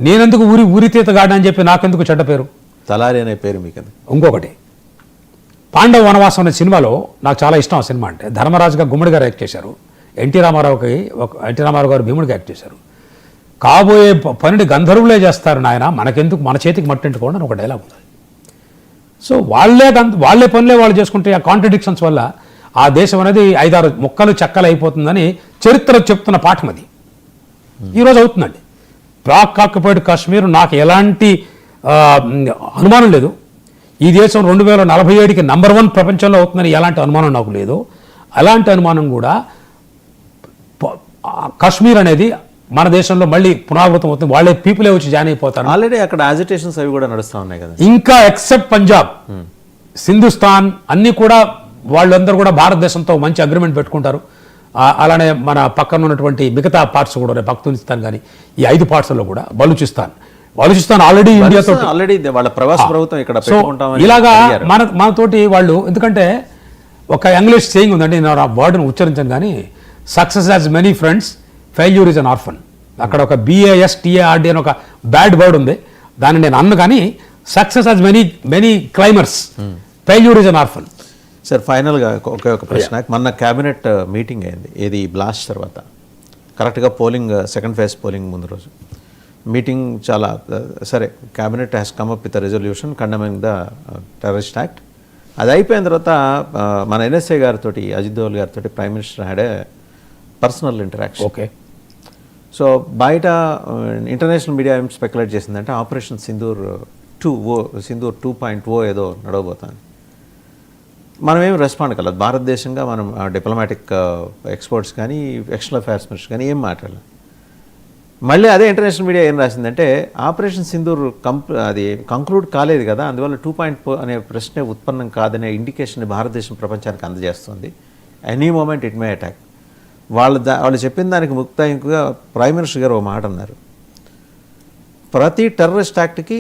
నేనెందుకు ఊరితీతగాడు అని చెప్పి నాకెందుకు చెడ్డ పేరు? తలారి అనే పేరు మీకు. ఇంకొకటి, పాండవ వనవాసం అనే సినిమాలో నాకు చాలా ఇష్టం. ఆ సినిమా అంటే ధర్మరాజుగా గుమ్మడి గారు యాక్ట్ చేశారు, ఎన్టీ రామారావు గారు భీముడిగా యాక్ట్ చేశారు. కాబోయే పనిని గంధర్వులే చేస్తారు నాయన, మనకెందుకు మన చేతికి మట్టింటుకోండి అని ఒక డైలాగ్ ఉంది. సో వాళ్ళే పనులే వాళ్ళు చేసుకుంటే ఆ కాంట్రడిక్షన్స్ వల్ల ఆ దేశం అనేది 5-6 ముక్కలు చెక్కలు అయిపోతుందని చరిత్ర చెప్తున్న పాఠం అది ఈరోజు అవుతుందండి. పాక్ ఆక్యుపైడ్ కాశ్మీర్ నాకు ఎలాంటి అనుమానం లేదు. ఈ దేశం 2047కి నంబర్ 1 ప్రపంచంలో అవుతుందని ఎలాంటి అనుమానం నాకు లేదు. అలాంటి అనుమానం కూడా కాశ్మీర్ అనేది మన దేశంలో మళ్ళీ పునరావృతం అవుతుంది. వాళ్ళే పీపులే వచ్చి జాయిన్ అయిపోతారు. ఆల్రెడీ అక్కడ యాజిటేషన్స్ అవి కూడా నడుస్తూ ఉన్నాయి కదా. ఇంకా ఎక్సెప్ట్ పంజాబ్, సింధుస్థాన్ అన్నీ కూడా వాళ్ళందరూ కూడా భారతదేశంతో మంచి అగ్రిమెంట్ పెట్టుకుంటారు. అలానే మన పక్కన ఉన్నటువంటి మిగతా పార్ట్స్ కూడా, పాకిస్తాన్ కానీ ఈ 5 పార్ట్స్లో కూడా బలూచిస్తాన్ ఆల్రెడీ ఇండియాతో వాళ్ళ ప్రవాస ప్రభుత్వం ఇక్కడ పెట్టుకుంటామని ఇలాగా మనతోటి వాళ్ళు. ఎందుకంటే ఒక ఇంగ్లీష్ సేయింగ్ ఉందండి, నేను ఆ వర్డ్ను ఉచ్చరించాను కానీ, success has many friends, failure is an orphan. అక్కడ ఒక BASTARD అని ఒక బ్యాడ్ వర్డ్ ఉంది, దాన్ని నేను అన్ను కానీ success has many climbers, failure is an orphan. Sir ఫైనల్గా ఒక ప్రశ్న. మొన్న క్యాబినెట్ మీటింగ్ అయింది, ఏది బ్లాస్ట్ తర్వాత, కరెక్ట్గా పోలింగ్ సెకండ్ ఫేజ్ పోలింగ్ ముందు రోజు మీటింగ్. చాలా సరే, cabinet has come up with resolution condemning the terrorist act. అది అయిపోయిన తర్వాత మన NSA గారితో, అజిత్ దోవల్ గారితో prime minister had a personal interaction. Okay. So బయట ఇంటర్నేషనల్ మీడియా ఏం స్పెక్యులేట్ చేసిందంటే ఆపరేషన్ సింధూర్ 2.0 ఏదో నడవబోతుంది. మనం ఏం రెస్పాండ్ కలదు భారతదేశంగా. మనం డిప్లొమాటిక్ ఎక్స్పర్ట్స్ కానీ ఎక్స్టర్నల్ అఫైర్స్ మినిస్టర్ కానీ ఏం మాట్లాడలేదు. మళ్ళీ అదే ఇంటర్నేషనల్ మీడియా ఏం రాసిందంటే ఆపరేషన్ సింధూర్ అది కంక్లూడ్ కాలేదు కదా, అందువల్ల 2.0 అనే ప్రశ్నే ఉత్పన్నం కాదనే ఇండికేషన్ భారతదేశం ప్రపంచానికి అందజేస్తుంది. Any moment it may attack. వాళ్ళు చెప్పిన దానికి ముక్తాయింపుగా ప్రైమ్ మినిస్టర్ గారు ఒక మాట అన్నారు, ప్రతి టెర్రరిస్ట్ యాక్ట్కి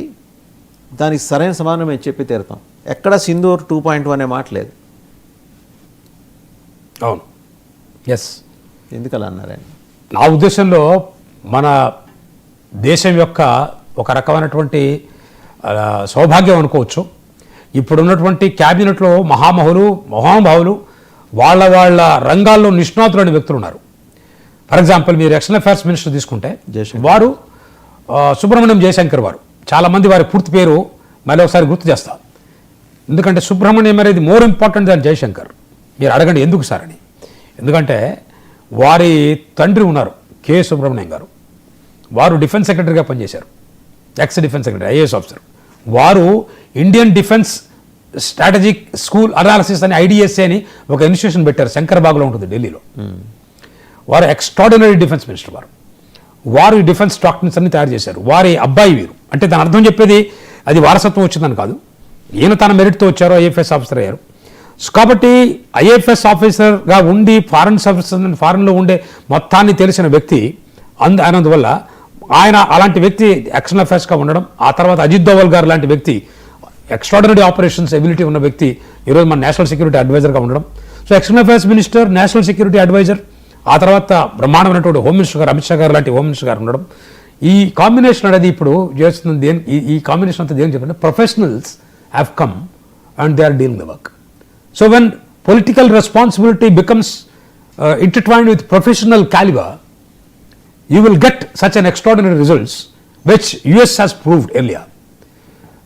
దానికి సరైన సమాధానం మేము చెప్పి తీరుతాం. ఎక్కడ సింధూర్ 2.0 అనే మాట లేదు. అవును, ఎస్. ఎందుకు అలా అన్నారని నా ఉద్దేశంలో మన దేశం యొక్క ఒక రకమైనటువంటి సౌభాగ్యం అనుకోవచ్చు. ఇప్పుడున్నటువంటి క్యాబినెట్లో మహానుభావులు వాళ్ళ రంగాల్లో నిష్ణాతులైన వ్యక్తులు ఉన్నారు. ఫర్ ఎగ్జాంపుల్ మీరు ఎక్స్టర్నల్ అఫైర్స్ మినిస్టర్ తీసుకుంటే వారు సుబ్రహ్మణ్యం జయశంకర్ వారు. చాలామంది వారి పూర్తి పేరు మళ్ళీ ఒకసారి గుర్తు చేస్తారు, ఎందుకంటే సుబ్రహ్మణ్యం అనేది మోర్ ఇంపార్టెంట్ దాన్ జయశంకర్. మీరు అడగండి ఎందుకు సార్ అని. ఎందుకంటే వారి తండ్రి ఉన్నారు K. సుబ్రహ్మణ్యం గారు. వారు డిఫెన్స్ సెక్రటరీగా పనిచేశారు, ex defence secretary, IAS officer. వారు Indian defence strategic school analysis అని IDSA అని ఒక ఇన్స్టిట్యూషన్ పెట్టారు, శంకర్బాగ్లో ఉంటుంది ఢిల్లీలో. వారు ఎక్స్ట్రాడినరీ డిఫెన్స్ మినిస్టర్. వారు ఈ డిఫెన్స్ డాక్టర్స్ అన్ని తయారు చేశారు. వారి అబ్బాయి వీరు. అంటే దాని అర్థం చెప్పేది అది వారసత్వం వచ్చిందని కాదు, ఈయన తన మెరిట్తో వచ్చారు, IFS ఆఫీసర్ అయ్యారు. కాబట్టి IFS ఆఫీసర్గా ఉండి ఫారెన్లో ఉండే మొత్తాన్ని తెలిసిన వ్యక్తి అయినందువల్ల ఆయన అలాంటి వ్యక్తి ఎక్స్టర్నల్ అఫైర్స్గా ఉండడం, ఆ తర్వాత అజిత్ దోవల్ గారు లాంటి వ్యక్తి ఎక్స్ట్రాడినరీ ఆపరేషన్స్ ఎబిలిటీ ఉన్న వ్యక్తి ఈరోజు మన నేషనల్ సెక్యూరిటీ అడ్వైజర్గా ఉండడం. So external affairs minister, national security adviser, ఆ తర్వాత బ్రహ్మాండమైనటువంటి హోమ్ మినిస్టర్ గారు, అమిత్ షా గారు లాంటి హోమ్ మినిస్టర్ గారు ఉండడం. ఈ కాంబినేషన్ అనేది ఇప్పుడు చేస్తుంది. ఈ కాంబినేషన్ అంతా దేని చెప్పండి, professionals have come and they are dealing the work. So when political responsibility becomes intertwined with professional caliber, you will get such an extraordinary results, which US has proved earlier.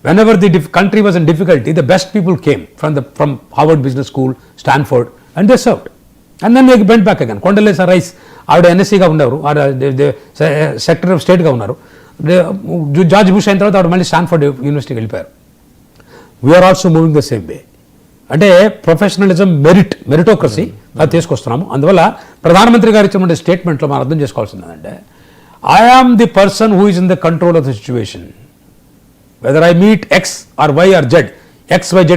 Whenever the country was in difficulty, the best people came from Harvard Business School, Stanford, and they served. And then they went back again. Condoleezza Rice, ఆవిడ NSCగా ఉన్నారు, secretary of స్టేట్గా ఉన్నారు. George bush అయిన తర్వాత ఆవిడ మళ్ళీ Stanford యూనివర్సిటీకి వెళ్ళిపోయారు. We are also moving the same way. అంటే ప్రొఫెషనలిజం, మెరిటోక్రసీ అది తీసుకొస్తున్నాము. అందువల్ల ప్రధానమంత్రి గారు ఇచ్చినటువంటి స్టేట్మెంట్లో మనం అర్థం చేసుకోవాల్సింది ఏంటంటే, I am the person who is in the control of the situation, whether I meet X or Y or Z, XYZ